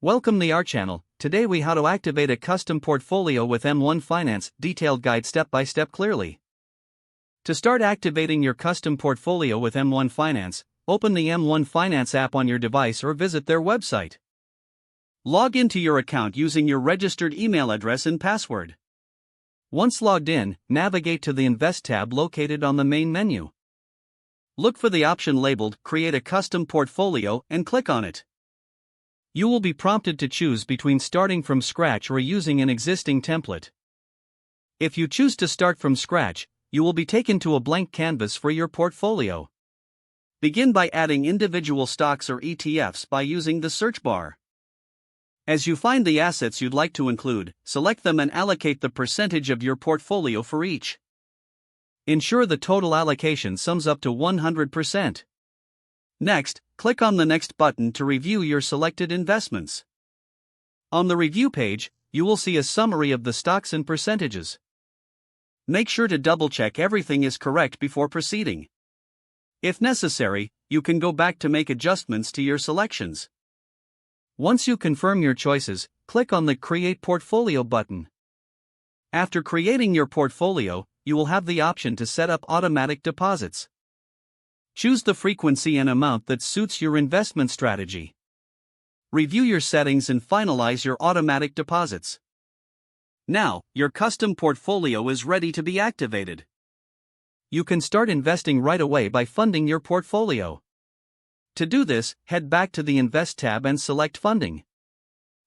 Welcome to our channel. Today we how to activate a custom portfolio with M1 Finance, detailed guide step by step clearly. To start activating your custom portfolio with M1 Finance, open the M1 Finance app on your device or visit their website. Log into your account using your registered email address and password. Once logged in, navigate to the Invest tab located on the main menu. Look for the option labeled Create a Custom Portfolio and click on it. You will be prompted to choose between starting from scratch or using an existing template. If you choose to start from scratch, you will be taken to a blank canvas for your portfolio. Begin by adding individual stocks or ETFs by using the search bar. As you find the assets you'd like to include, select them and allocate the percentage of your portfolio for each. Ensure the total allocation sums up to 100%. Next, click on the Next button to review your selected investments. On the review page, you will see a summary of the stocks and percentages. Make sure to double-check everything is correct before proceeding. If necessary, you can go back to make adjustments to your selections. Once you confirm your choices, click on the Create Portfolio button. After creating your portfolio, you will have the option to set up automatic deposits. Choose the frequency and amount that suits your investment strategy. Review your settings and finalize your automatic deposits. Now, your custom portfolio is ready to be activated. You can start investing right away by funding your portfolio. To do this, head back to the Invest tab and select Funding.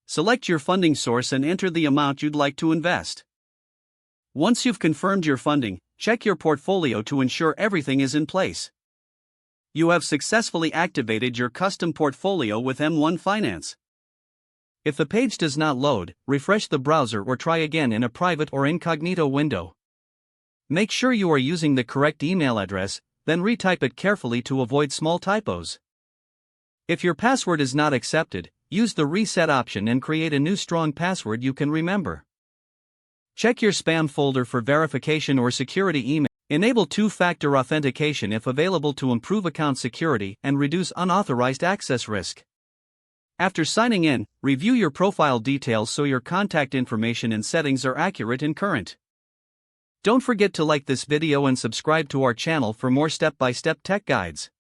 Select your funding source and enter the amount you'd like to invest. Once you've confirmed your funding, check your portfolio to ensure everything is in place. You have successfully activated your custom portfolio with M1 Finance. If the page does not load, refresh the browser or try again in a private or incognito window. Make sure you are using the correct email address, then retype it carefully to avoid small typos. If your password is not accepted, use the reset option and create a new strong password you can remember. Check your spam folder for verification or security email. Enable two-factor authentication if available to improve account security and reduce unauthorized access risk. After signing in, review your profile details so your contact information and settings are accurate and current. Don't forget to like this video and subscribe to our channel for more step-by-step tech guides.